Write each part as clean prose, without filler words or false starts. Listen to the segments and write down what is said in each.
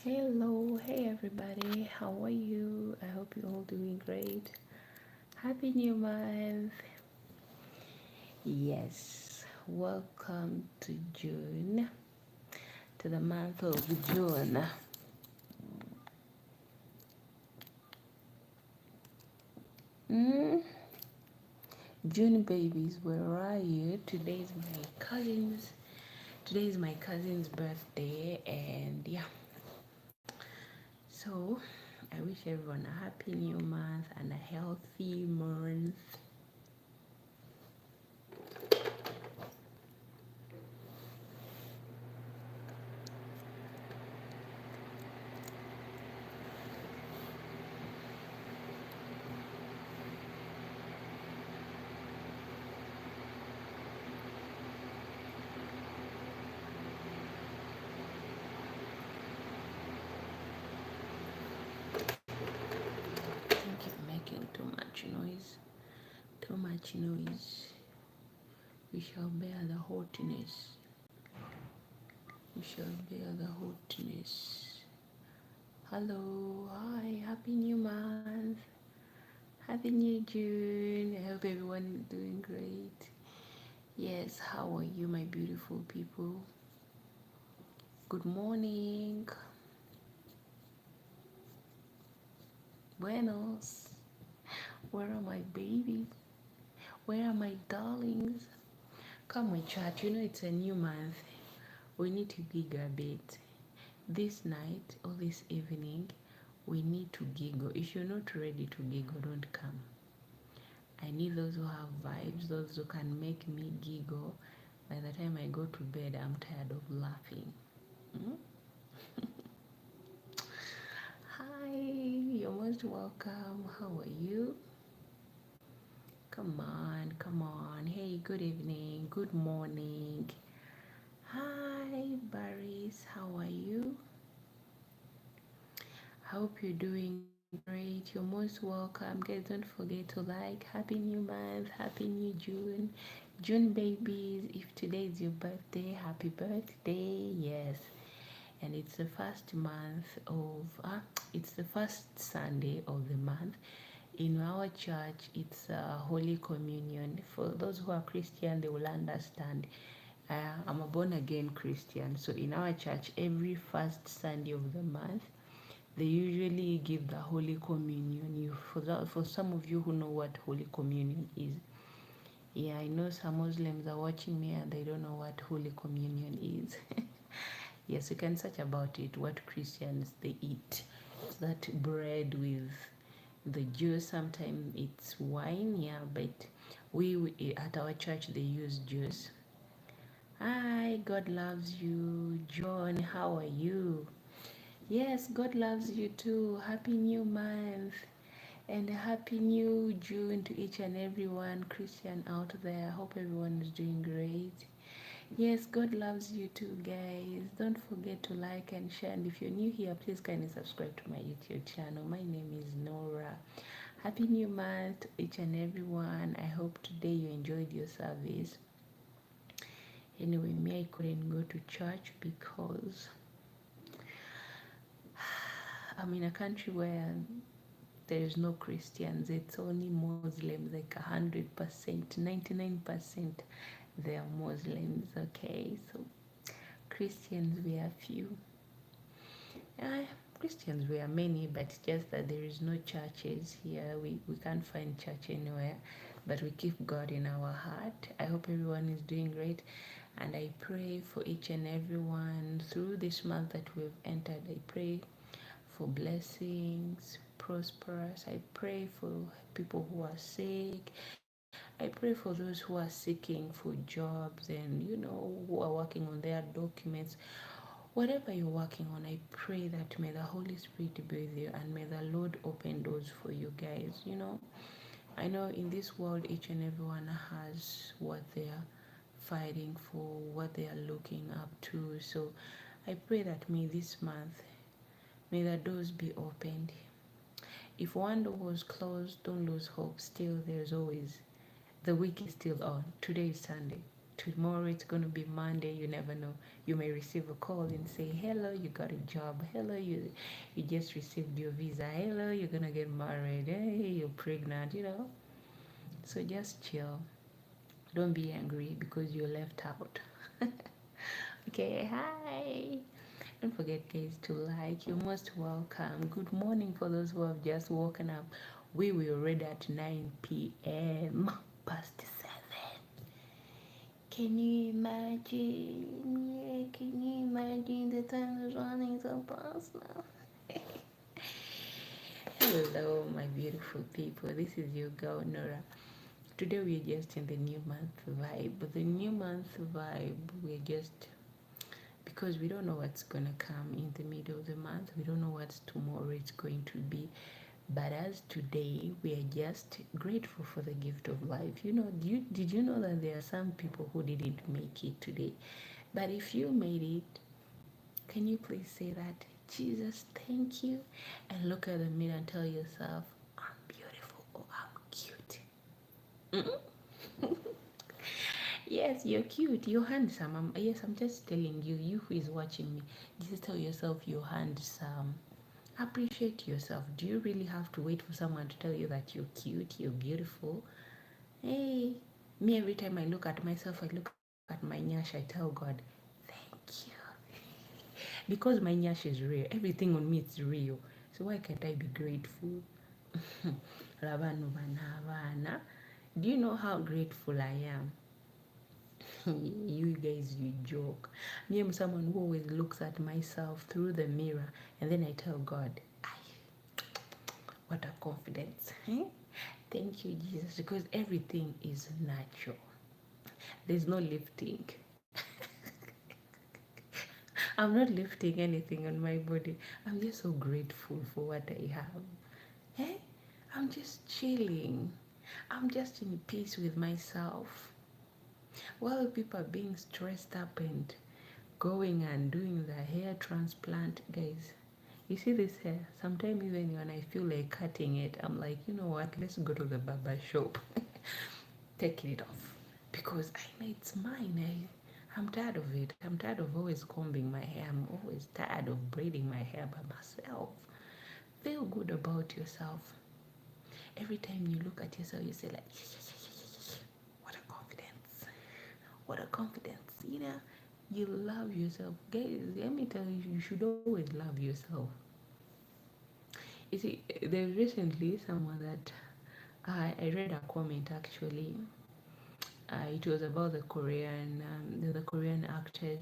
Hello, hey everybody, how are you? I hope you're all doing great. Happy new month. Yes, welcome to June, to the month of June. Mm, June babies, where are you? Today is my cousin's birthday, and yeah, so I wish everyone a happy new month and a healthy month. I think you're making too much noise. Too much noise. We shall bear the hotness. We shall bear the hotness. Hello, hi, happy new month. Happy new June. I hope everyone is doing great. Yes, how are you, my beautiful people? Good morning. Buenos. Where are my babies? Where are my darlings? Come on, chat. You know it's a new month. We need to gig a bit. This night or this evening, we need to giggle. If you're not ready to giggle, don't come. I need those who have vibes, those who can make me giggle. By the time I go to bed, I'm tired of laughing. Mm? Hi, you're most welcome. How are you? Come on, come on. Hey, good evening, good morning. Hi, Baris. How are you? Hope you're doing great. You're most welcome. Guys, don't forget to like. Happy new month. Happy new June. June babies. If today is your birthday, happy birthday. Yes. And it's the first month of it's the first Sunday of the month. In our church, it's Holy Communion. For those who are Christian, they will understand. I'm a born again Christian, so in our church, every first Sunday of the month, they usually give the Holy Communion. For some of you who know what Holy Communion is, yeah, I know some Muslims are watching me and they don't know what Holy Communion is. Yes, you can search about it. What Christians they eat, it's that bread with the juice. Sometimes it's wine, yeah, but we at our church they use juice. Hi, God loves you, John. How are you? Yes, God loves you too. Happy new month and a happy new June to each and every one Christian out there. I hope everyone is doing great. Yes, God loves you too, guys. Don't forget to like and share. And if you're new here, please kindly subscribe to my YouTube channel. My name is Nora. Happy new month to each and every one. I hope today you enjoyed your service. Anyway, me, I couldn't go to church because I'm in a country where there's no Christians. It's only Muslims, like 100%, 99%. They are Muslims. Okay, so Christians we are few. Uh, Christians we are many, but it's just that there is no churches here. We can't find church anywhere, but we keep God in our heart. I hope everyone is doing great, and I pray for each and everyone through this month that we've entered. I pray for blessings, prosperous. I pray for people who are sick. I pray for those who are seeking for jobs and who are working on their documents. Whatever you're working on, I pray that may the Holy Spirit be with you and may the Lord open doors for you guys. I know in this world each and everyone has what they are fighting for, what they are looking up to. So I pray that may this month, may the doors be opened. If one door was closed, don't lose hope. Still, there's always, the week is still on. Today is Sunday. tomorrow it's going to be Monday. You never know. You may receive a call and say, hello, you got a job. Hello, you just received your visa. Hello, you're going to get married. Hey, you're pregnant, So just chill. Don't be angry because you're left out. Okay, hi. Don't forget, guys, to like. You're most welcome. Good morning for those who have just woken up. We will read at 9 p.m. past 7. Can you imagine? Yeah, can you imagine the time is running so fast now? Hello, my beautiful people. This is your girl Nora. Today we are just in the new month vibe. The new month vibe, we're just because we don't know what's gonna come in the middle of the month. We don't know what tomorrow is going to be. But as today, we are just grateful for the gift of life. Did you know that there are some people who didn't make it today? But if you made it, can you please say that? Jesus, thank you. And look at the mirror and tell yourself, I'm beautiful or I'm cute. Yes, you're cute. You're handsome. Yes, I'm just telling you, you who is watching me, just tell yourself you're handsome. Appreciate yourself. Do you really have to wait for someone to tell you that you're cute, you're beautiful? Hey, me every time I look at myself, I look at my nyash, I tell God, thank you. Because my nyash is real. Everything on me is real. So why can't I be grateful? Labanu banavana. Do you know how grateful I am? You guys, you joke. Me, I'm someone who always looks at myself through the mirror and then I tell God, what a confidence. Thank you, Jesus, because everything is natural. There's no lifting. I'm not lifting anything on my body. I'm just so grateful for what I have. Eh? I'm just chilling. I'm just in peace with myself. While people are being stressed up and going and doing the hair transplant, guys, you see this hair? Sometimes even when I feel like cutting it, I'm like, you know what? Let's go to the barber shop. Taking it off. Because I know it's mine. I'm tired of it. I'm tired of always combing my hair. I'm always tired of braiding my hair by myself. Feel good about yourself. Every time you look at yourself, you say like, what a confidence. What a confidence. You love yourself. Guys, let me tell you, you should always love yourself. You see, there's recently someone that I read a comment actually. It was about the Korean actors,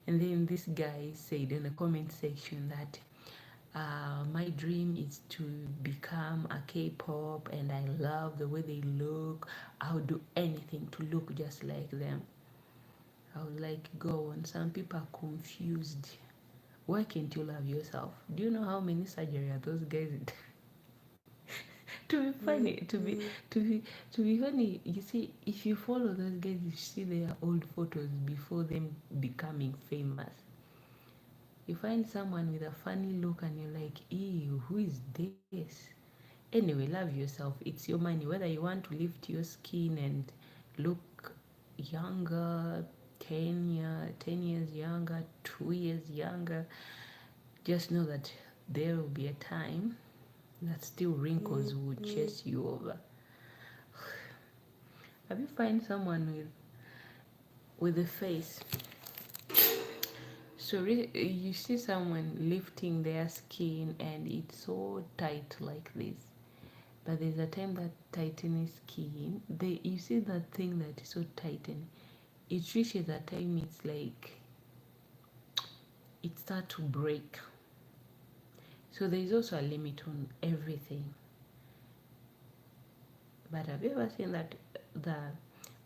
and then this guy said in the comment section that my dream is to become a K-pop, and I love the way they look. I'll do anything to look just like them. I was like, go on. Some people are confused. Why can't you love yourself? Do you know how many surgery are those guys did? To be funny, to be funny, you see, if you follow those guys, you see their old photos before them becoming famous. You find someone with a funny look and you're like, ew, who is this? Anyway, love yourself. It's your money. Whether you want to lift your skin and look younger, 10 years younger, 2 years younger, just know that there will be a time that still wrinkles will chase you over. Have you find someone with a face? So you see someone lifting their skin and it's so tight like this. But there's a time that tightening skin, you see that thing that is so tightened, it reaches a time it's like it starts to break. So there is also a limit on everything. But have you ever seen that the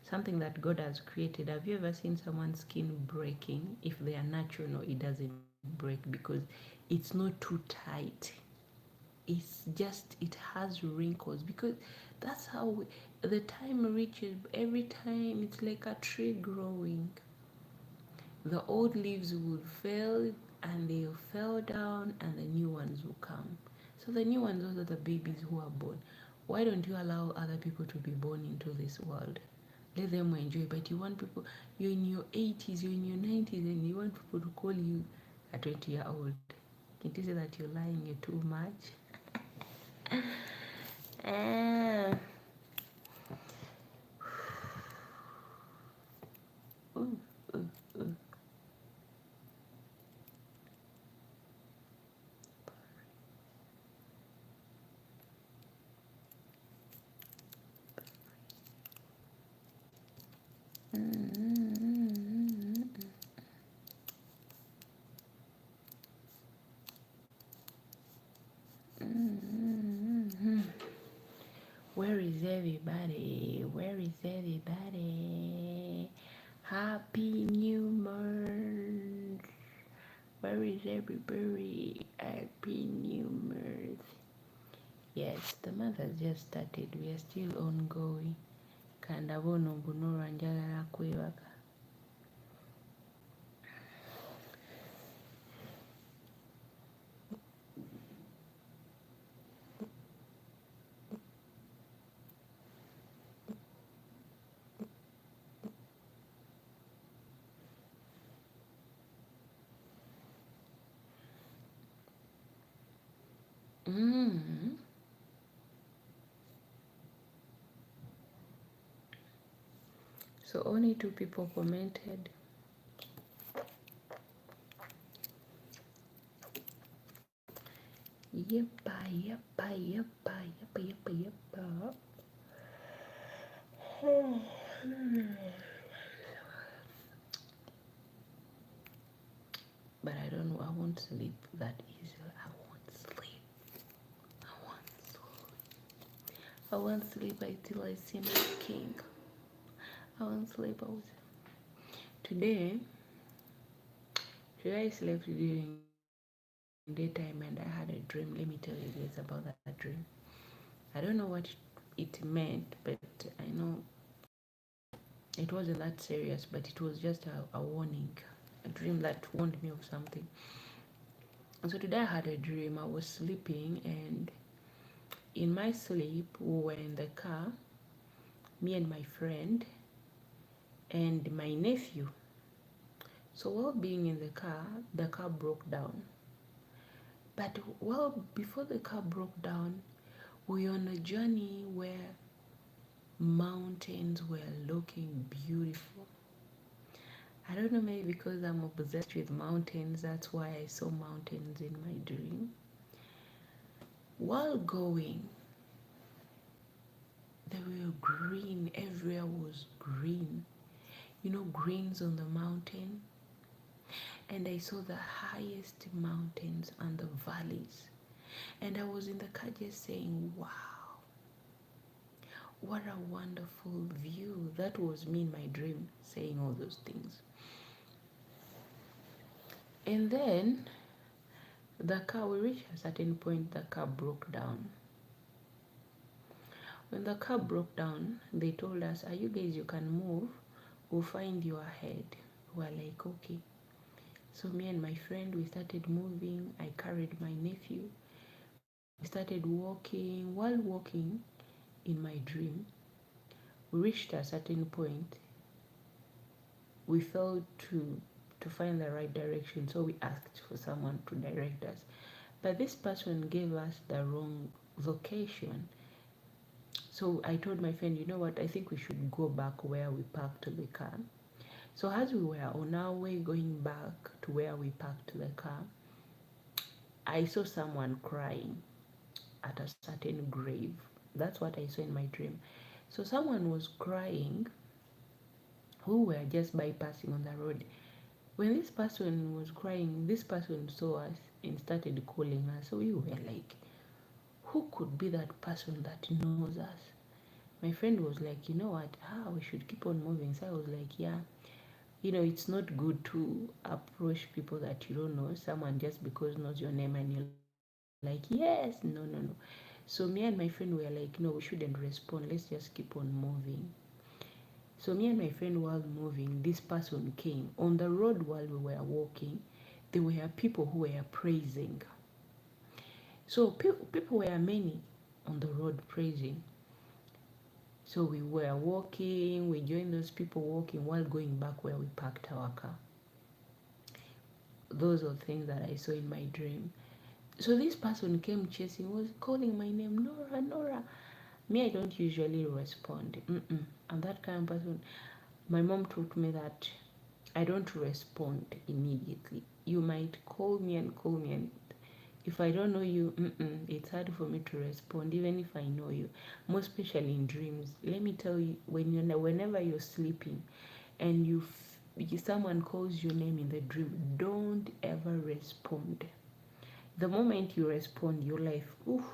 something that God has created? Have you ever seen someone's skin breaking? If they are natural, no, it doesn't break because it's not too tight. It's just it has wrinkles because that's how the time reaches. Every time it's like a tree growing. The old leaves will fail and they'll fall down and the new ones will come. So the new ones, those are the babies who are born. Why don't you allow other people to be born into this world? let them enjoy. But you want people, you're in your 80s, you're in your 90s, and you want people to call you a 20-year-old. Can't you say that you're lying? You're too much. Ah. Ooh, ooh, ooh. Where is everybody? Where is everybody? Happy New Month. Where is everybody? Happy New Month. Yes, the month has just started. We are still ongoing. Kandabona Norah njagala kwebaka. Mm. So only 2 people commented. Yeppa, yeppa, yeppa, yeppa, yeppa, yeppa. But I don't know, I won't sleep that easily. I won't sleep. I won't sleep. I won't sleep until I see my king. I won't sleep. Today, I slept during daytime and I had a dream. Let me tell you guys about that dream. I don't know what it meant, but I know it wasn't that serious, but it was just a warning, a dream that warned me of something. And so today I had a dream. I was sleeping, and in my sleep, we were in the car, me and my friend, and my nephew. So while being in the car broke down. But before the car broke down, we were on a journey where mountains were looking beautiful. I don't know, maybe because I'm obsessed with mountains, that's why I saw mountains in my dream. While going, they were green, everywhere was green. You know, greens on the mountain. And I saw the highest mountains and the valleys. And I was in the car just saying, wow, what a wonderful view. That was me in my dream saying all those things. And then we reached a certain point, the car broke down. When the car broke down, they told us, are you guys, you can move, we'll find you ahead. We're like, okay. So me and my friend, we started moving. I carried my nephew. We started walking. While walking in my dream, we reached a certain point. We failed to find the right direction, so we asked for someone to direct us. But this person gave us the wrong location. So I told my friend, you know what, I think we should go back where we parked the car. So as we were on our way going back to where we parked the car, I saw someone crying at a certain grave. That's what I saw in my dream. So someone was crying who were just bypassing on the road. When this person was crying, this person saw us and started calling us. So we were like, who could be that person that knows us? My friend was like, you know what? We should keep on moving. So I was like, yeah. You know, it's not good to approach people that you don't know, someone just because knows your name and you're like, yes, no. So me and my friend were like, no, we shouldn't respond. Let's just keep on moving. So me and my friend, while moving, this person came. On the road while we were walking, there were people who were praising. So people were many on the road praising. So we were walking, we joined those people walking while going back where we parked our car. Those are things that I saw in my dream. So this person came chasing, was calling my name, Norah, Norah. Me, I don't usually respond. I'm that kind of person. My mom taught me that I don't respond immediately. You might call me, and if I don't know you, it's hard for me to respond, even if I know you. Most especially in dreams. Let me tell you, whenever you're sleeping, and someone calls your name in the dream, don't ever respond. The moment you respond, your life, oof.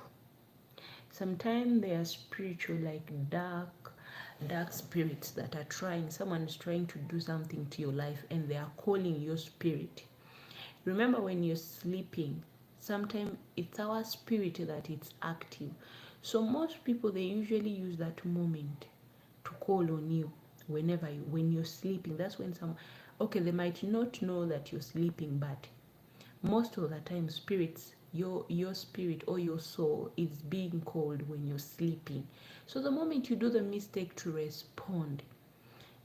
Sometimes they are spiritual, like dark spirits that are trying. Someone is trying to do something to your life, and they are calling your spirit. Remember, when you're sleeping, sometimes it's our spirit that it's active. So most people, they usually use that moment to call on you when you're sleeping. That's when some, okay, they might not know that you're sleeping, but most of the time spirits, your spirit or your soul is being called when you're sleeping. So the moment you do the mistake to respond,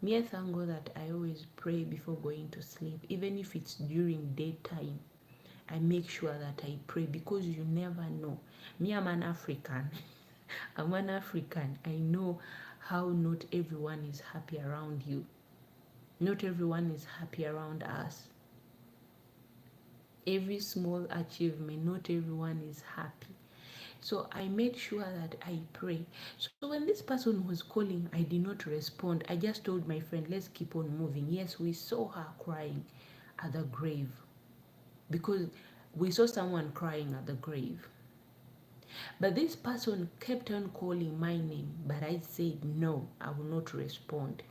me, I thank God that I always pray before going to sleep, even if it's during daytime. I make sure that I pray, because you never know. Me, I'm an African. I'm an African. I know how not everyone is happy around you. Not everyone is happy around us. Every small achievement, not everyone is happy. So I made sure that I pray. So when this person was calling, I did not respond. I just told my friend, let's keep on moving. Yes, we saw her crying at the grave, because we saw someone crying at the grave. But this person kept on calling my name, but I said, no, I will not respond.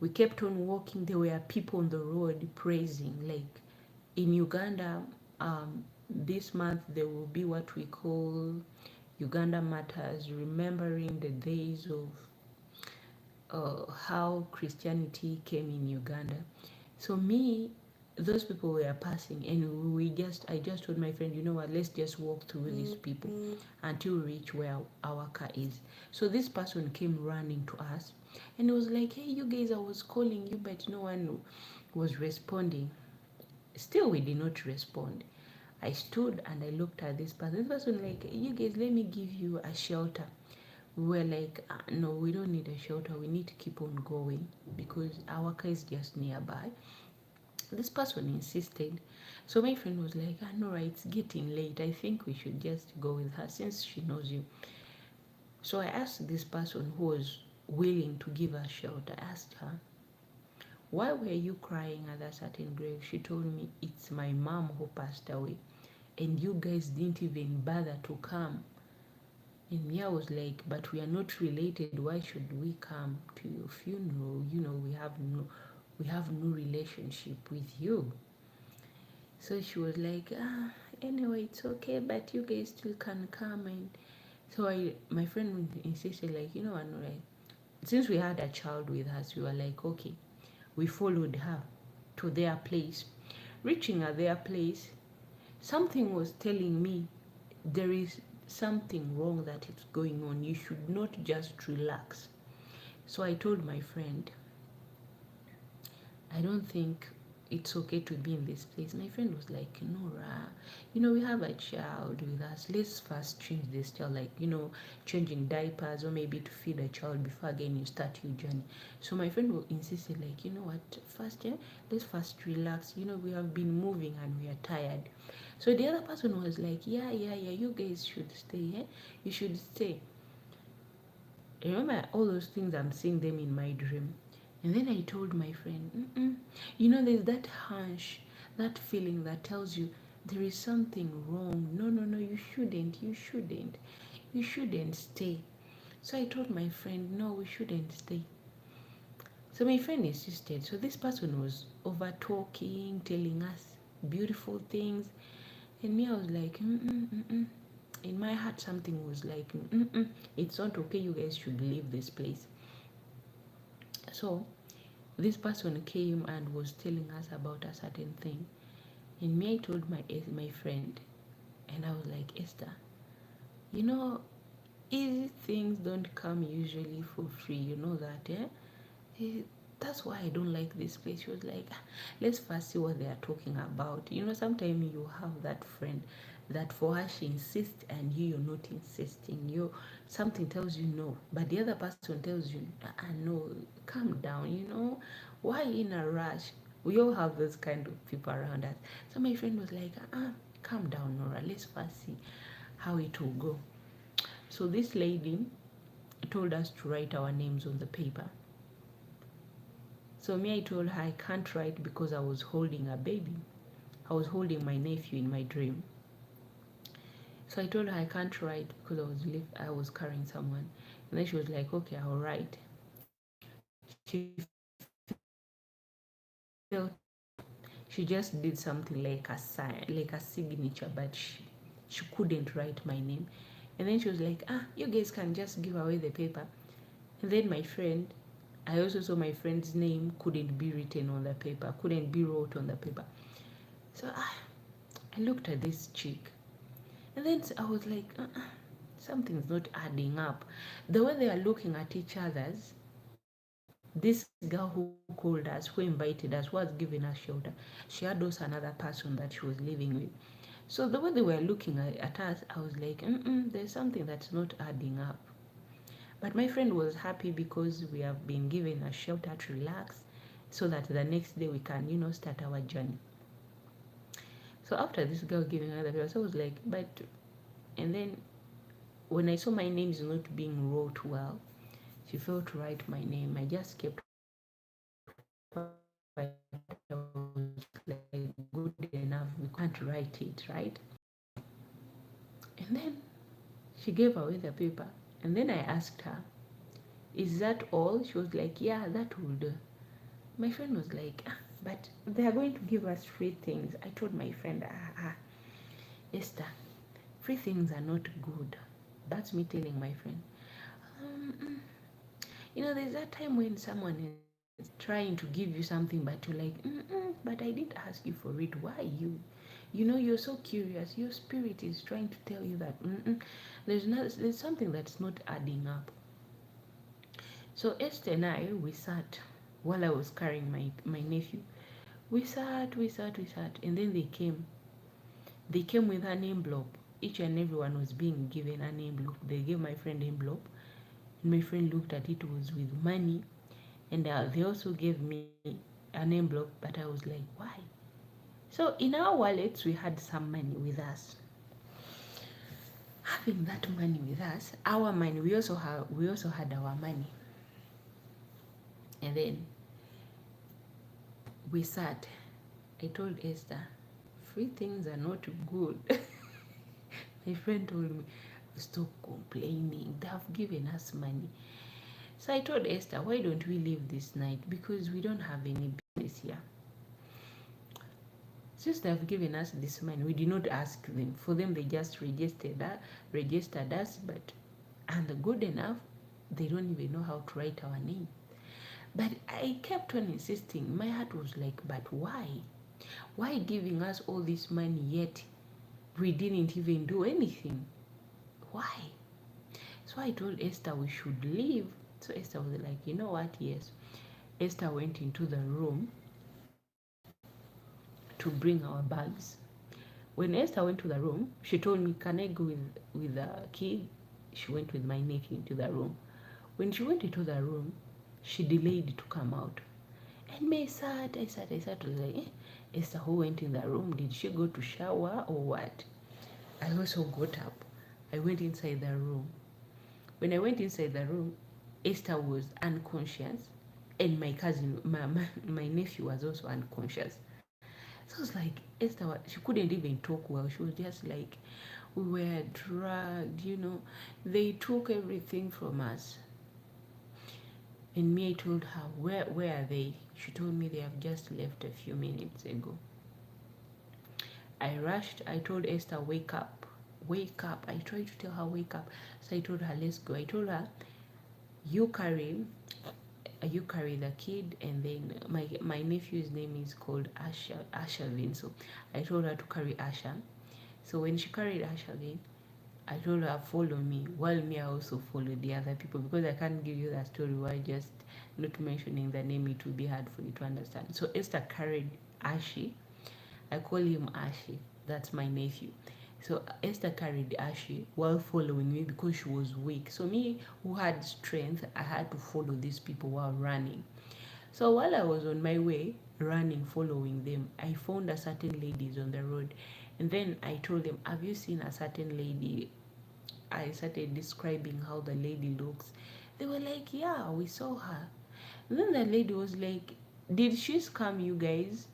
We kept on walking. There were people on the road praising. Like in Uganda, this month there will be what we call Uganda Matters, remembering the days of how Christianity came in Uganda. So me, those people were passing, and I just told my friend, you know what, let's just walk through these people until we reach where our car is. So this person came running to us, and it was like, hey, you guys, I was calling you, but no one was responding. Still, we did not respond. I stood and I looked at this person. This person like, you guys, let me give you a shelter. We were like, no, we don't need a shelter. We need to keep on going because our car is just nearby. This person insisted. So my friend was like, Nora, it's getting late. I think we should just go with her since she knows you. So I asked this person who was willing to give us shelter. I asked her, why were you crying at a certain grave? She told me, it's my mom who passed away, and you guys didn't even bother to come. And Mia was like, but we are not related. Why should we come to your funeral? You know, we have no relationship with you. So she was like, anyway, it's okay, but you guys still can come. And so my friend insisted, like, you know what, right? Since we had a child with us, we were like, okay. We followed her to their place. Reaching at their place, something was telling me there is something wrong that is going on. You should not just relax. So I told my friend, I don't think it's okay to be in this place. My friend was like, Nora, you know, we have a child with us. Let's first change this child, like, you know, changing diapers or maybe to feed a child before again you start your journey. So my friend insisted, like, you know what, first, yeah, let's first relax. You know, we have been moving and we are tired. So the other person was like, yeah, you guys should stay, yeah? You should stay. Remember all those things, I'm seeing them in my dream. And then I told my friend, you know, there's that hunch, that feeling that tells you there is something wrong. No, you shouldn't stay. So I told my friend, no, we shouldn't stay. So my friend insisted. So this person was over talking, telling us beautiful things. And me, I was like, in my heart, something was like, it's not okay. You guys should leave this place. So this person came and was telling us about a certain thing. And me, I told my friend, and I was like, Esther, you know, Easy things don't come usually for free, you know that, eh? Eh, that's why I don't like this place. She was like, "Ah, let's first see what they are talking about." You know, sometimes you have that friend that for her she insists and you're not insisting. You something tells you no, but the other person tells you, no, calm down, you know. Why in a rush? We all have those kind of people around us. So my friend was like, calm down, Nora. Let's first see how it will go. So this lady told us to write our names on the paper. So me, I told her I can't write because I was holding a baby. I was holding my nephew in my dream. So I told her I can't write because I was carrying someone. And then she was like, okay, I'll write. She felt she just did something like a sign, like a signature, but she couldn't write my name. And then she was like, you guys can just give away the paper. And then my friend, I also saw my friend's name couldn't be written on the paper, couldn't be wrote on the paper. So I looked at this chick, and then I was like, something's not adding up. The way they are looking at each other's, this girl who called us, who invited us, who was giving us shelter, she had also another person that she was living with. So the way they were looking at us, I was like, there's something that's not adding up. But my friend was happy because we have been given a shelter to relax so that the next day we can, start our journey. So after this girl giving another paper, I was like, but, and then when I saw my name is not being wrote well, she failed to write my name. I just kept quiet. I was like, good enough. We can't write it, right? And then she gave away the paper. And then I asked her, is that all? She was like, yeah, that will do. My friend was like, but they are going to give us free things. I told my friend, Esther, free things are not good. That's me telling my friend. Um, there's that time when someone is trying to give you something, but you're like, but I didn't ask you for it. Why you? You're so curious. Your spirit is trying to tell you that there's something that's not adding up. So Esther and I, we sat while I was carrying my nephew. We sat, and then they came. They came with an envelope. Each and everyone was being given an envelope. They gave my friend envelope, and my friend looked at it, was with money, and they also gave me an envelope, but I was like, why? So in our wallets we had some money with us. Having that money with us, our money, we also had our money. And then we sat. I told Esther, free things are not good. My friend told me, stop complaining, they have given us money. So I told Esther, why don't we leave this night, because we don't have any business here. Since they have given us this money, we did not ask them. For them, they just registered us, but and good enough, they don't even know how to write our name. But I kept on insisting. My heart was like, but why? Why giving us all this money yet we didn't even do anything? Why? So I told Esther we should leave. So Esther was like, you know what? Yes. Esther went into the room to bring our bags. When Esther went to the room, she told me, can I go with the kid? She went with my nephew into the room. When she went into the room, she delayed to come out. And me I sat, was like, Esther, who went in the room? Did she go to shower or what? I also got up. I went inside the room. When I went inside the room, Esther was unconscious, and my cousin, my nephew was also unconscious. So I was like, Esther, she couldn't even talk well. She was just like, we were drugged. They took everything from us. And me, I told her, where are they? She told me they have just left a few minutes ago. I rushed. I told Esther, wake up. Wake up. I tried to tell her, wake up. So I told her, let's go. I told her, you carry you carry the kid, and then my nephew's name is called Ashavin. So I told her to carry Asha. So when she carried Ashavin, I told her, follow me. While me, I also followed the other people because I can't give you that story why just not mentioning the name, it will be hard for you to understand. So Esther carried Ashi. I call him Ashi. That's my nephew. So Esther carried Ashi while following me because she was weak. So me, who had strength, I had to follow these people while running. So while I was on my way, running, following them, I found a certain ladies on the road. And then I told them, have you seen a certain lady? I started describing how the lady looks. They were like, yeah, we saw her. And then the lady was like, did she scam you guys?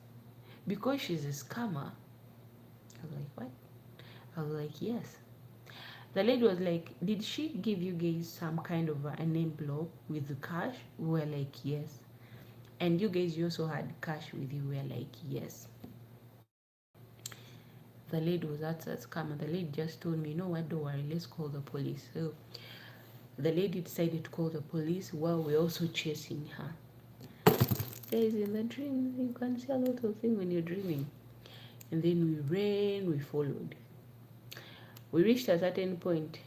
Because she's a scammer. I was like, what? I was like, yes. The lady was like, did she give you guys some kind of an envelope with the cash? We were like, yes. And you guys, you also had cash with you? We were like, yes. The lady was at that scam, and the lady just told me, you know what, don't worry, let's call the police. So the lady decided to call the police while we're also chasing her. Guys, in the dream, you can see a lot of things when you're dreaming. And then we ran, we followed. We reached a certain point.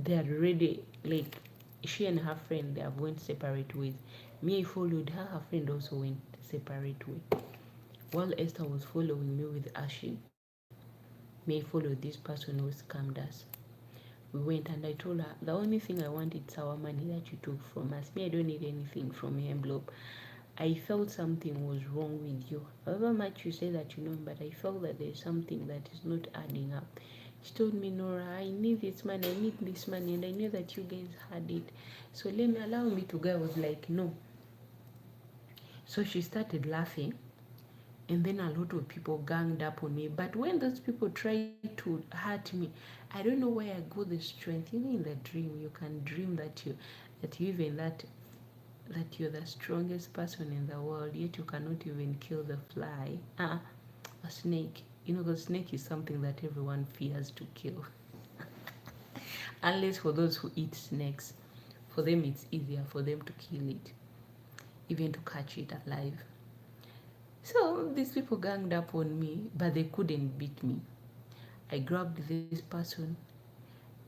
They had already, like, she and her friend, they have went separate ways. Me, I followed her, her friend also went separate way. While Esther was following me with Ashi, me followed this person who scammed us. We went and I told her, the only thing I want is our money that you took from us. Me, I don't need anything from your envelope. I felt something was wrong with you. However much you say that you know, but I felt that there's something that is not adding up. She told me, Nora, I need this money, I need this money, and I knew that you guys had it. So allow me to go. I was like, no. So she started laughing, and then a lot of people ganged up on me. But when those people tried to hurt me, I don't know where I got the strength. Even in the dream, you can dream that you even that you're the strongest person in the world, yet you cannot even kill the fly. A snake. You know, the snake is something that everyone fears to kill. Unless for those who eat snakes. For them, it's easier for them to kill it, even to catch it alive. So these people ganged up on me, but they couldn't beat me. I grabbed this person.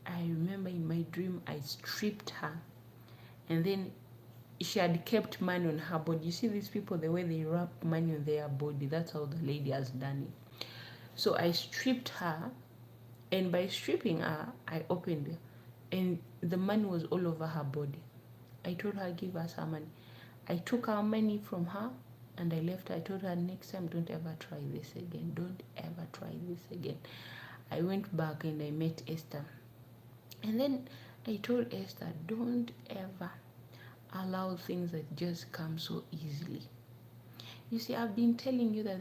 I remember in my dream, I stripped her. And then she had kept money on her body. You see these people, the way they wrap money on their body, that's how the lady has done it. So I stripped her, and by stripping her, I opened it, and the money was all over her body. I told her, give us her money. I took her money from her and I left her. I told her, next time, don't ever try this again. Don't ever try this again. I went back and I met Esther. And then I told Esther, don't ever allow things that just come so easily. You see, I've been telling you that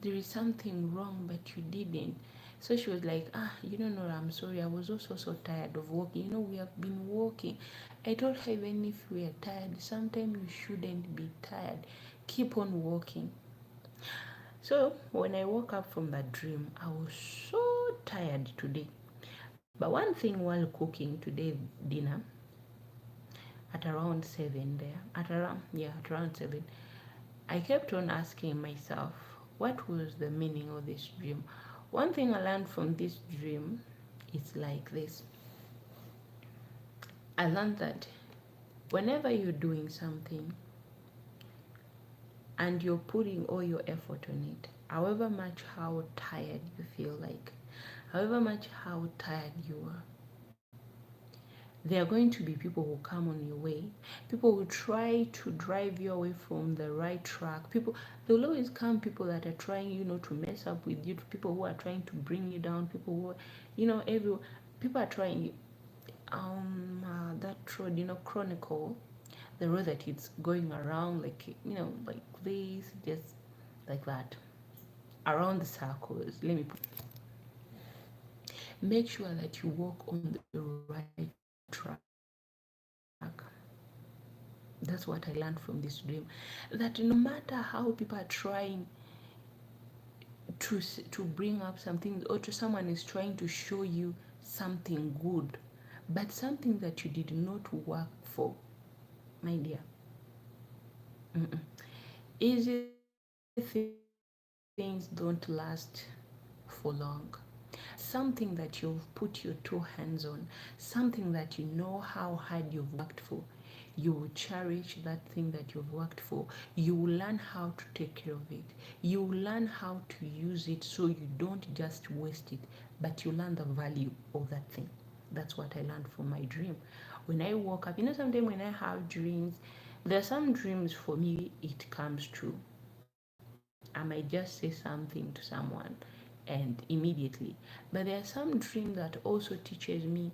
there is something wrong, but you didn't. So she was like, you don't know, I'm sorry. I was also so tired of walking. You know, we have been walking. I told her, even if we are tired, sometimes you shouldn't be tired. Keep on walking. So when I woke up from that dream, I was so tired today. But one thing while cooking today dinner, at around 7 there, at around 7, I kept on asking myself, what was the meaning of this dream? One thing I learned from this dream is like this. I learned that whenever you're doing something and you're putting all your effort on it, however much how tired you feel like, however much how tired you are, there are going to be people who come on your way. People will try to drive you away from the right track. There will always come people that are trying, to mess up with you. People who are trying to bring you down. People who, people are trying. That road, Chronicle, the road that it's going around, like like this, just like that, around the circles. Make sure that you walk on the right track. That's what I learned from this dream. That no matter how people are trying to bring up something, or to someone is trying to show you something good, but something that you did not work for, my dear. Easy things don't last for long. something that you've put your two hands on, something that you know how hard you've worked for. You will cherish that thing that you've worked for. You will learn how to take care of it. You will learn how to use it so you don't just waste it, but you learn the value of that thing. That's what I learned from my dream. When I woke up, sometimes when I have dreams, there are some dreams for me, it comes true. I might just say something to someone and immediately. But there are some dreams that also teaches me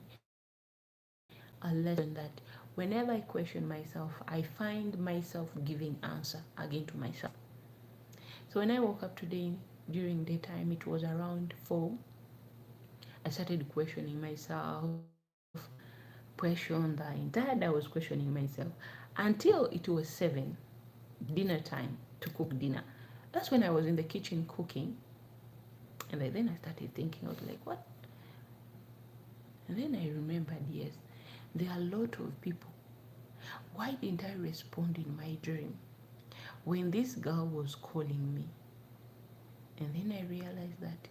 a lesson that whenever I question myself, I find myself giving answer again to myself. So when I woke up today during daytime, it was around 4. I started questioning myself, questioned the entire day I was questioning myself until it was 7, dinner time, to cook dinner. That's when I was in the kitchen cooking, and then I started thinking, I was like, what? And then I remembered, yes, there are a lot of people. Why didn't I respond in my dream when this girl was calling me? And then I realized that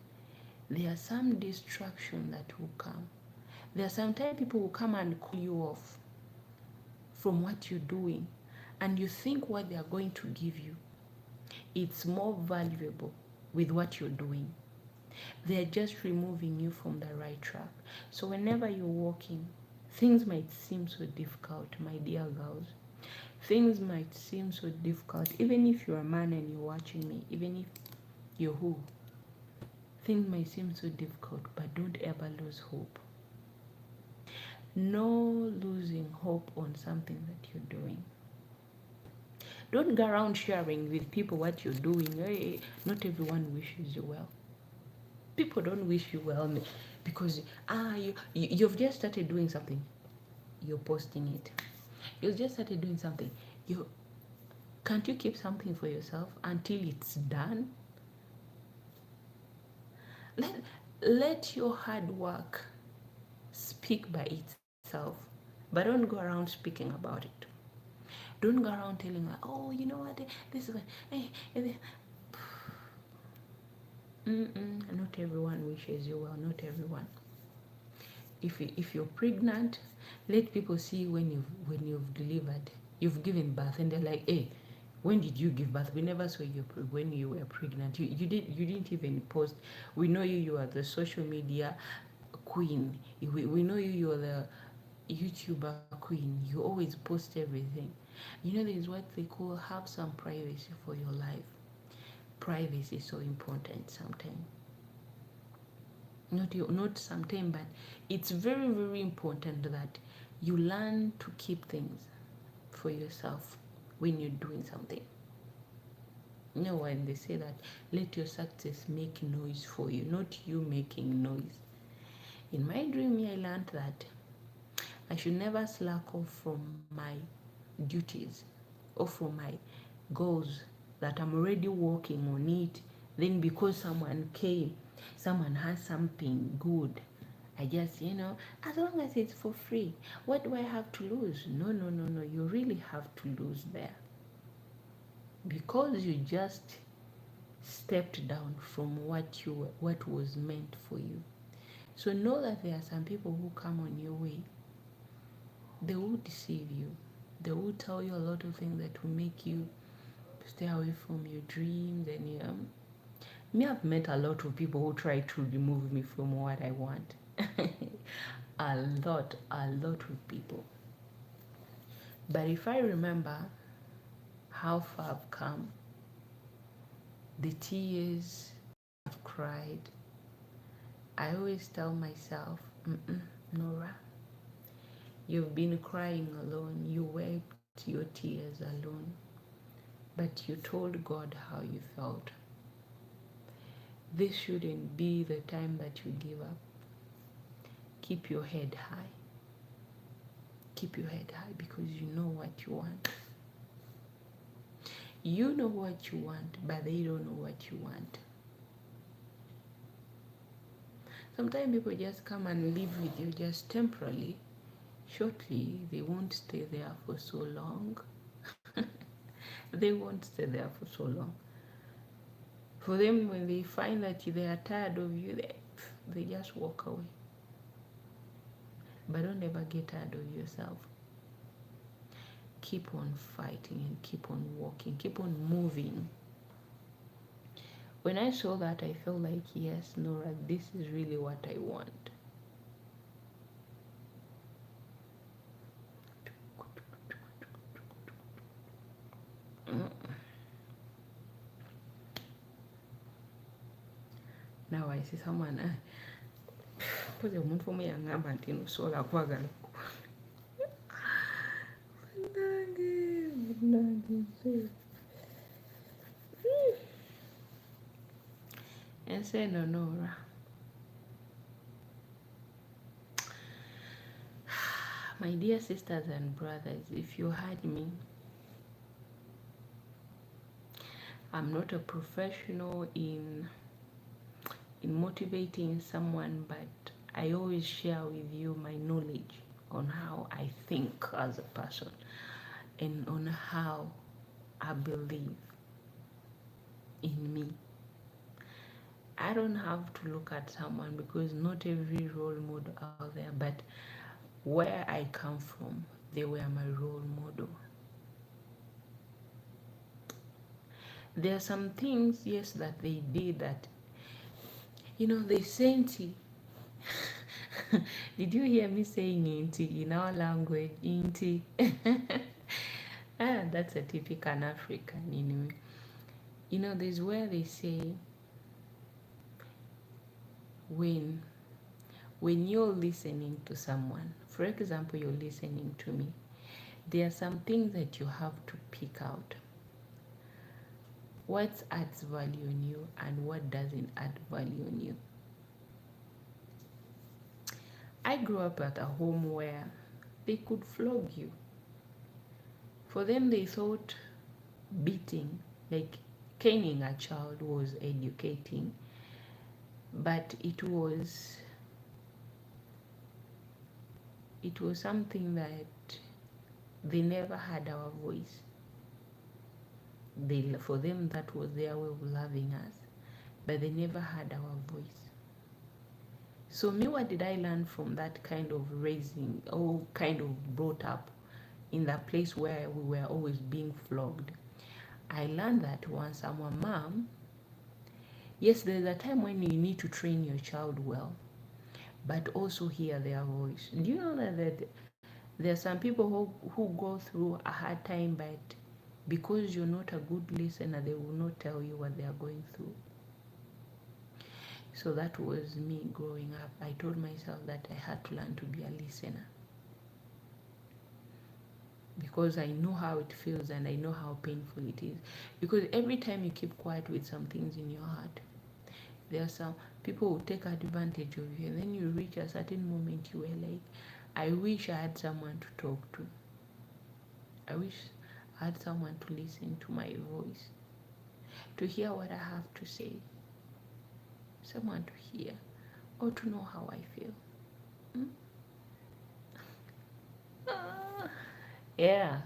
there are some distraction that will come. There are sometimes people will come and call you off from what you're doing, and you think what they are going to give you, it's more valuable with what you're doing. They're just removing you from the right track. So whenever you're walking, things might seem so difficult, my dear girls. Things might seem so difficult, even if you're a man and you're watching me, even if you're who. Things might seem so difficult, but don't ever lose hope. No losing hope on something that you're doing. Don't go around sharing with people what you're doing. Hey, not everyone wishes you well. People don't wish you well because you've just started doing something. You're posting it. You've just started doing something. You can't you keep something for yourself until it's done? Let let your hard work speak by itself, but don't go around speaking about it. Don't go around telling like, oh, you know what, this is what, not everyone wishes you well. Not everyone. If you're pregnant, let people see when you've delivered, you've given birth, and they're like, hey, when did you give birth? We never saw you when you were pregnant. You didn't even post. We know you are the social media queen. We know you are the YouTuber queen. You always post everything. There's what they call have some privacy for your life. Privacy is so important sometimes. Not sometimes, but it's very, very important that you learn to keep things for yourself when you're doing something. When they say that let your success make noise for you, not you making noise. In my dream, I learned that I should never slack off from my duties or from my goals, that I'm already working on it. Then because someone came, someone has something good, I just, as long as it's for free, what do I have to lose? No, no, no, no. You really have to lose there. Because you just stepped down from what was meant for you. So know that there are some people who come on your way. They will deceive you. They will tell you a lot of things that will make you stay away from your dreams. And me, I've met a lot of people who try to remove me from what I want. a lot of people. But if I remember how far I've come, the tears I've cried, I always tell myself, Nora, you've been crying alone. You wept your tears alone. But you told God how you felt. This shouldn't be the time that you give up. Keep your head high. Keep your head high because you know what you want. You know what you want, but they don't know what you want. Sometimes people just come and live with you just temporarily. Shortly, they won't stay there for so long. They won't stay there for so long. For them, when they find that they are tired of you, they just walk away. But don't ever get tired of yourself. Keep on fighting and keep on walking, keep on moving. When I saw that, I felt like, yes, Norah, this is really what I want. Now I see someone, put the moon for me and I'm anti so la quagalo. And say, no, Nora. My dear sisters and brothers, if you heard me, I'm not a professional in motivating someone, but I always share with you my knowledge on how I think as a person and on how I believe in me. I don't have to look at someone because not every role model out there, but where I come from, they were my role model. There are some things, yes, that they did that, they sent you. Did you hear me saying inti in our language? Inti. That's a typical African anyway. There's where they say when you're listening to someone, for example, you're listening to me, there are some things that you have to pick out. What adds value in you and what doesn't add value in you. I grew up at a home where they could flog you. For them, they thought beating, like caning a child, was educating, but it was something that they never had our voice. For them, that was their way of loving us, but they never had our voice. So me, what did I learn from that kind of raising, or kind of brought up in that place where we were always being flogged? I learned that once I'm a mom, yes, there's a time when you need to train your child well, but also hear their voice. Do you know that there are some people who go through a hard time, but because you're not a good listener, they will not tell you what they are going through. So that was me growing up. I told myself that I had to learn to be a listener, because I know how it feels and I know how painful it is. Because every time you keep quiet with some things in your heart, there are some people who take advantage of you, and then you reach a certain moment you were like, I wish I had someone to talk to. I wish I had someone to listen to my voice, to hear what I have to say, someone to hear or to know how I feel. Yeah.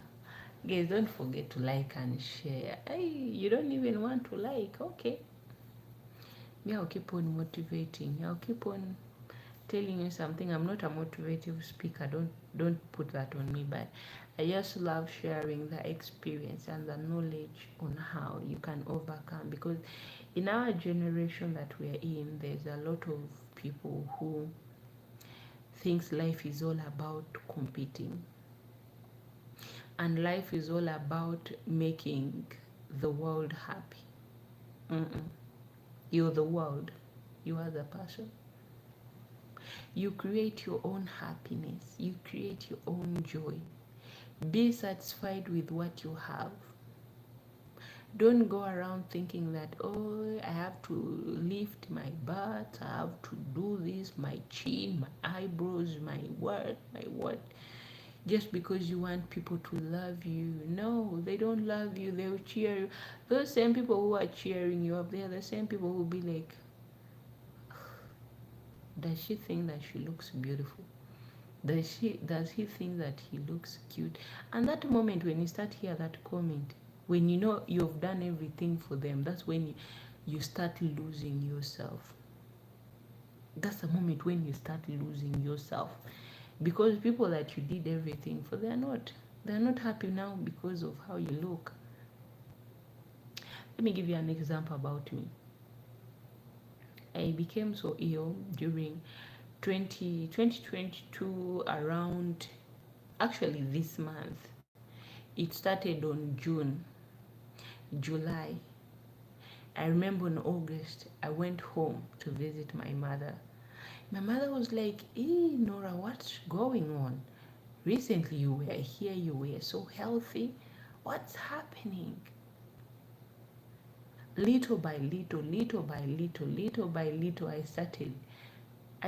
Guys, don't forget to like and share. Hey, you don't even want to like, okay. Me, I'll keep on motivating. I'll keep on telling you something. I'm not a motivative speaker. Don't put that on me, but I just love sharing the experience and the knowledge on how you can overcome, because in our generation that we're in, there's a lot of people who thinks life is all about competing, and life is all about making the world happy. You're the world. You are the person. You create your own happiness. You create your own joy. Be satisfied with what you have. Don't go around thinking that, oh, I have to lift my butt, I have to do this, my chin, my eyebrows, my what, just because you want people to love you. No, they don't love you. They'll cheer you. Those same people who are cheering you up, they are the same people who will be like, does she think that she looks beautiful? Does he think that he looks cute? And that moment when you start hear that comment, when you know you've done everything for them, that's when you start losing yourself. That's the moment when you start losing yourself, because people that you did everything for, they're not happy now because of how you look. Let me give you an example about me. I became so ill during 2022, around, actually this month. It started on June, July. I remember in August, I went home to visit my mother. My mother was like, "Hey, Nora, what's going on? Recently you were here, you were so healthy. What's happening?" Little by little, little by little, little by little, I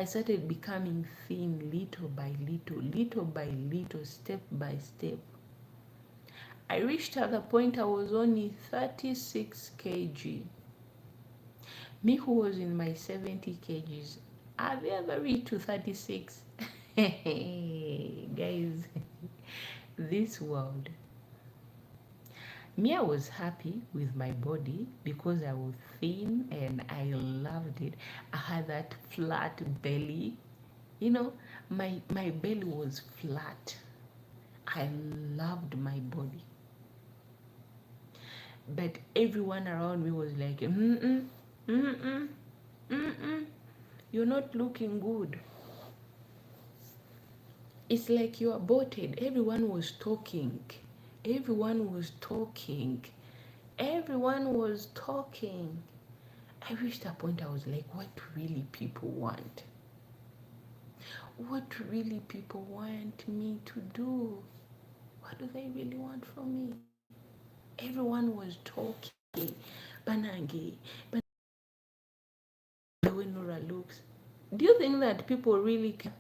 started becoming thin, little by little, little by little, step by step. I reached at the point I was only 36 kg. Me who was in my 70 kgs, have you ever reached to 36? Guys, this world. Me, I was happy with my body because I was thin and I loved it. I had that flat belly. You know, my belly was flat. I loved my body. But everyone around me was like, mm-mm, mm-mm, mm-mm, you're not looking good. It's like you're aborted. Everyone was talking. Everyone was talking. Everyone was talking. I reached a point I was like, what really people want? What really people want me to do? What do they really want from me? Everyone was talking. Banangi, the way Nora looks. Do you think that people really care?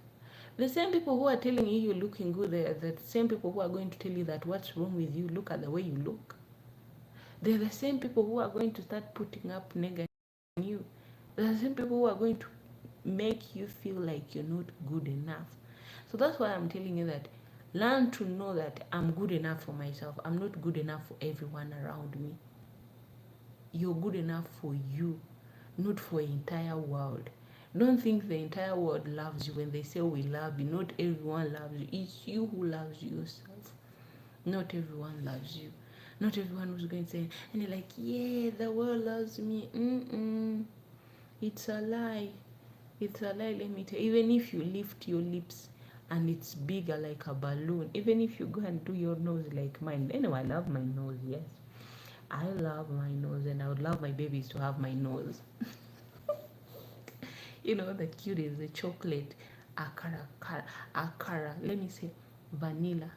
The same people who are telling you you're looking good, they are the same people who are going to tell you that what's wrong with you, look at the way you look. They're the same people who are going to start putting up negative on you. They're the same people who are going to make you feel like you're not good enough. So that's why I'm telling you that learn to know that I'm good enough for myself. I'm not good enough for everyone around me. You're good enough for you, not for the entire world. Don't think the entire world loves you. When they say we love you, not everyone loves you. It's you who loves yourself. Not everyone loves you. Not everyone who's going to say, and you're like, yeah, the world loves me. Mm-mm. It's a lie. It's a lie, let me tell you. Even if you lift your lips and it's bigger like a balloon, even if you go and do your nose like mine. Anyway, I love my nose, yes. I love my nose, and I would love my babies to have my nose. You know, the cutest, the chocolate, akara, let me say, vanilla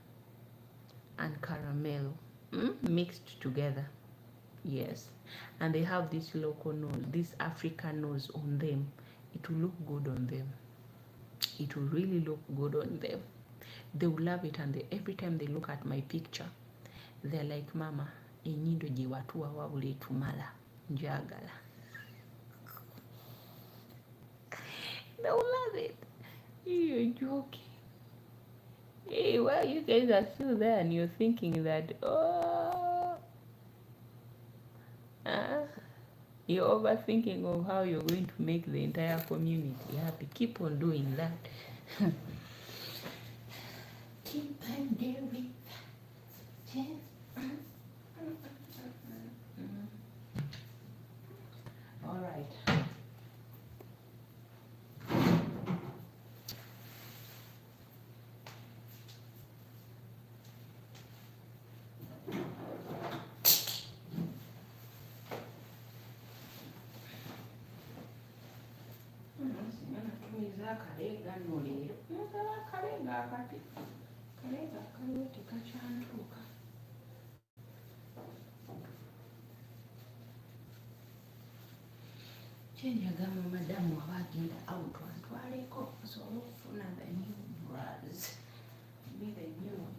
and caramel mixed together. Yes. And they have this local nose, this African nose on them. It will look good on them. It will really look good on them. They will love it, and every time they look at my picture, they're like, Mama, enyindo gye watuwa wabula etumala njagala. They will love it. You're joking. Hey, well, you guys are still there and you're thinking that, you're overthinking of how you're going to make the entire community happy. Keep on doing that. Keep on doing that. All right. Akalega nno leero nsaba akalega akati kaleega akaliwo tekakyantuuka. Kyenjagamba madamu aba agenda out antwaleko nsobole okufuna the new bras. Be the new one.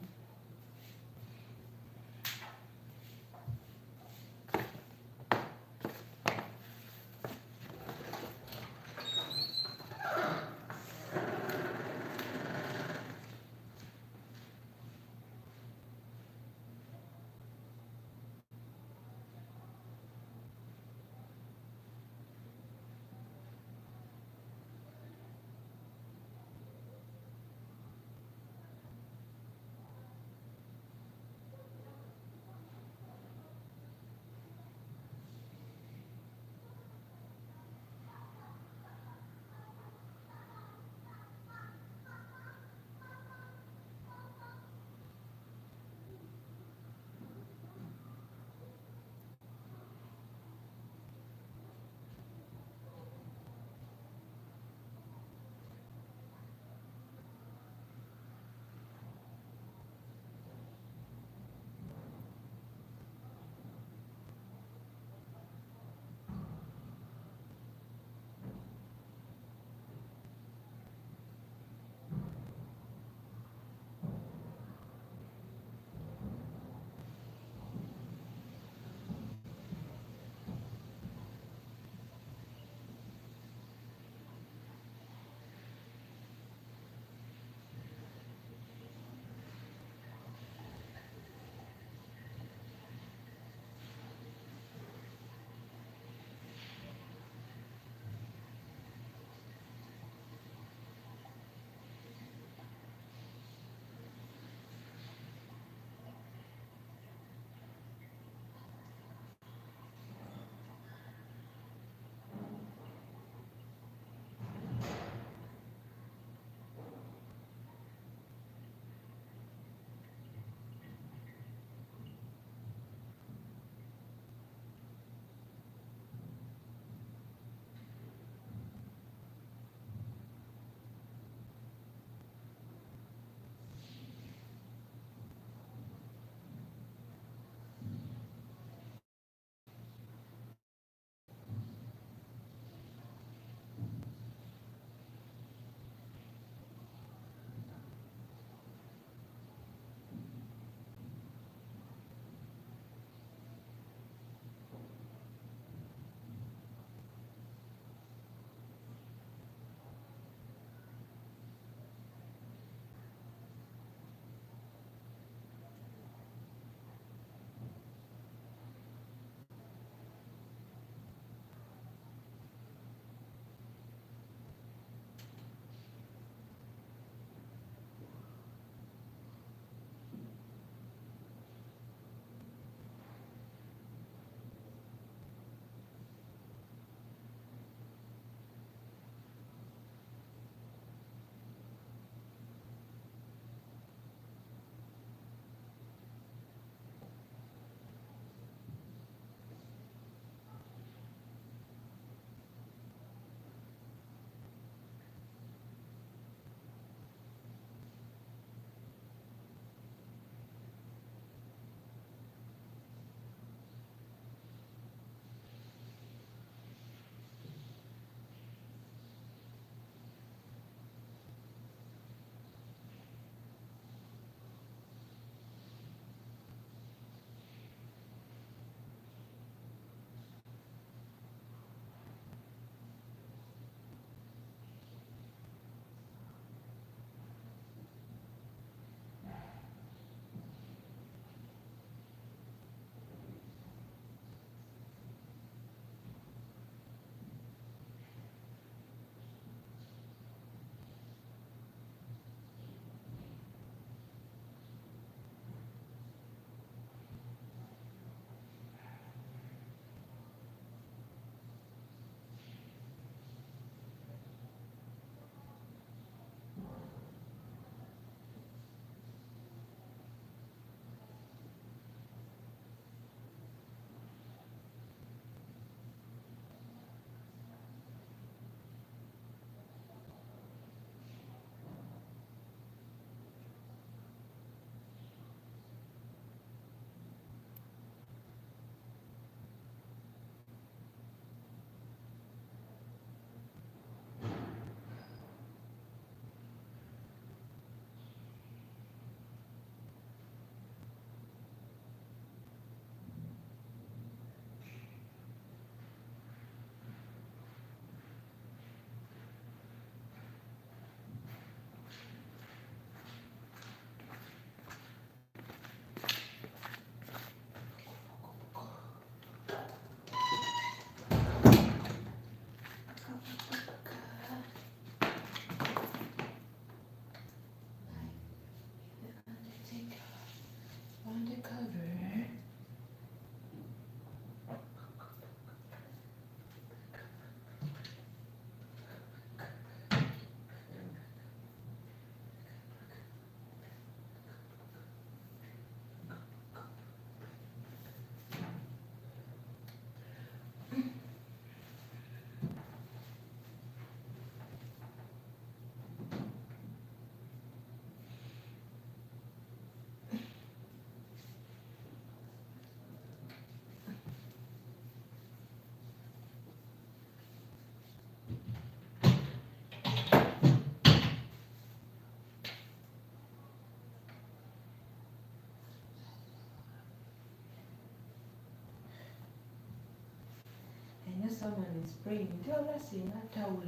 someone is praying. Tell us in that towel.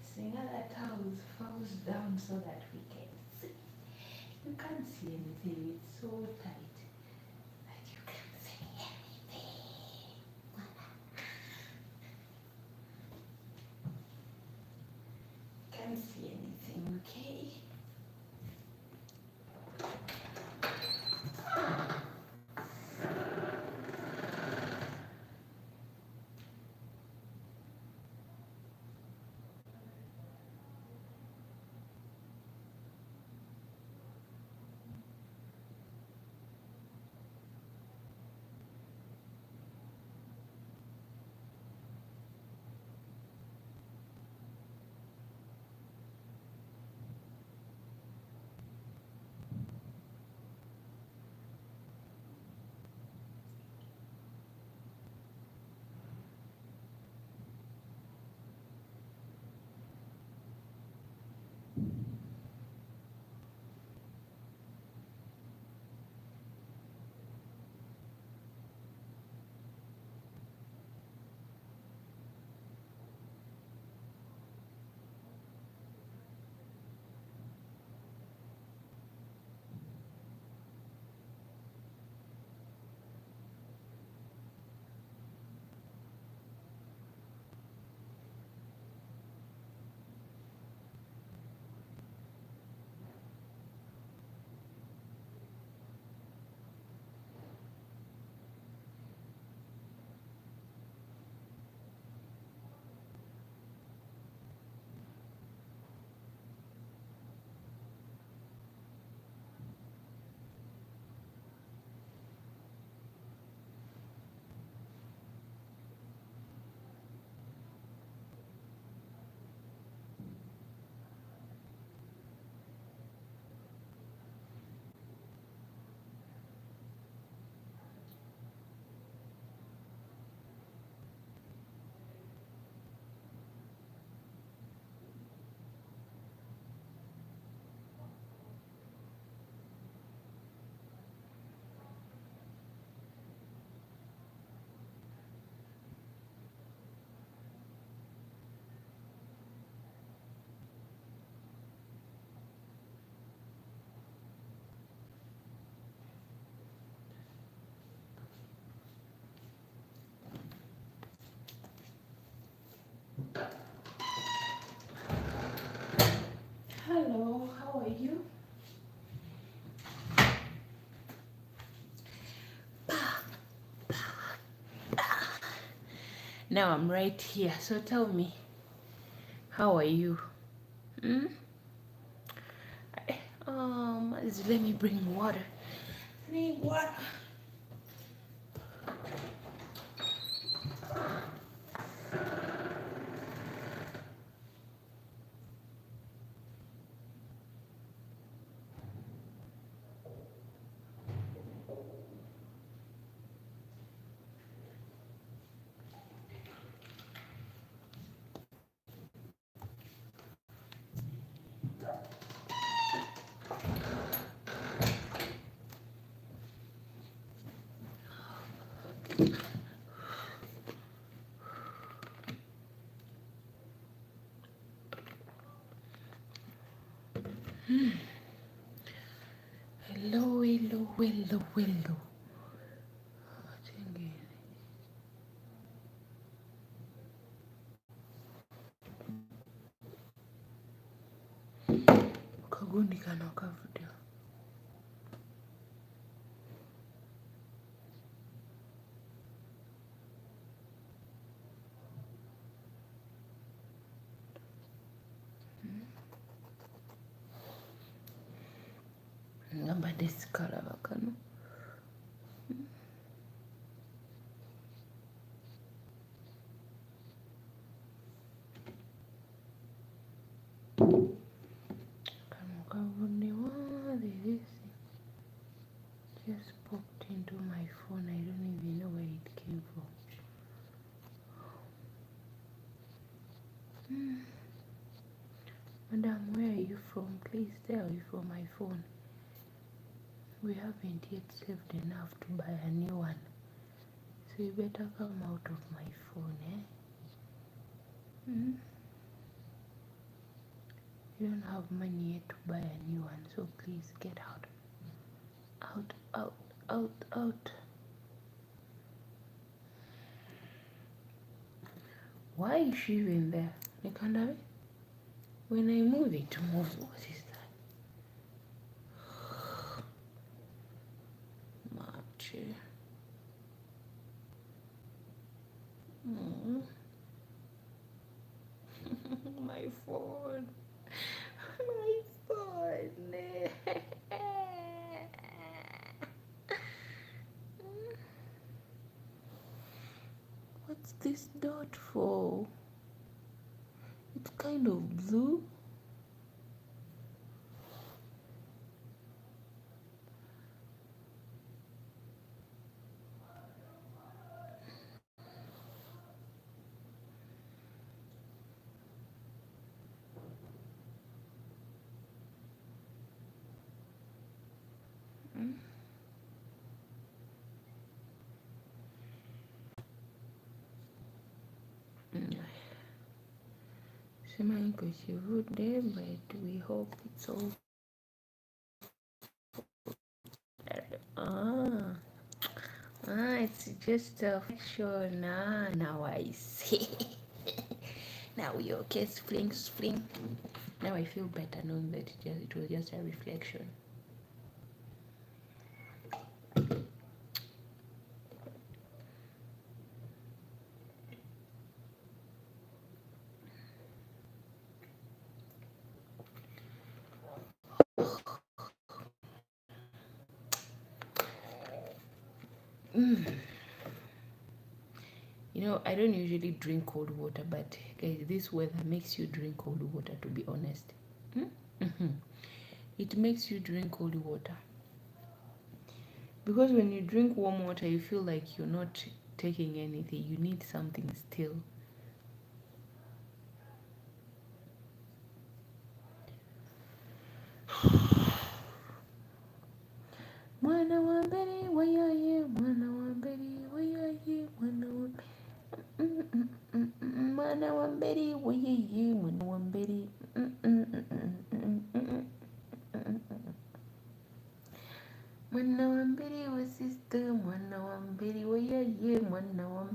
Sing that towel falls down so that we can see. You can't see anything. It's so tight that you can't see anything. Can't see anything, okay? Hello, how are you? Now I'm right here. So tell me, how are you? Hmm? Let me bring water. I need water. Hello, hello, hello, hello. Kagundi kana kavudia. Ngamba desikala bakano. Kano kavudia. What is this? Just popped into my phone. I don't even know where it came from. Madam, where are you from? Please tell me from my phone. We haven't yet saved enough to buy a new one. So So you better come out of my phone, eh? Mm? You don't have money yet to buy a new one, so please get out. Out, out, out, out. Why is she even there? Nikanda, when I move it, move. What is that? March. Mm. My phone. My phone. What's this dot for? It's kind of blue. Sema she would there, but we hope it's all. Ah, it's just a fiction. Now I see. Now your case fling. Now I feel better knowing that it was just a reflection. You know, I don't usually drink cold water, but guys, this weather makes you drink cold water, to be honest. It makes you drink cold water. Because when you drink warm water, you feel like you're not taking anything. You need something still. Mwana wa mbere wayaye, mwana wa mbere wayaye, mwana wa mwana wa mbere wayaye, mwana wa mbere. Mwana wa mbere wa sister, mwana wa mbere wayaye, mwana wa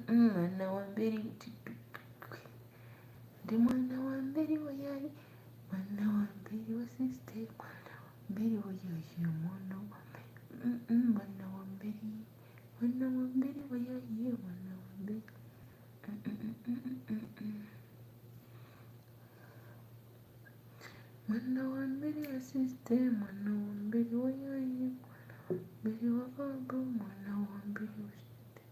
mwana wa mbere ndi mwana wa mbere wayaye, mwana wa mbere wa sister, mwana wa mbere wayaye, mwana wa mwana wa mbere, mwana wa mbere wayaye, mwana wa mbere. Mwana wa mbere wa sister, mwana wa mbere wayaye, mwana wa mbere wa baba, mwana wa mbere wa sister.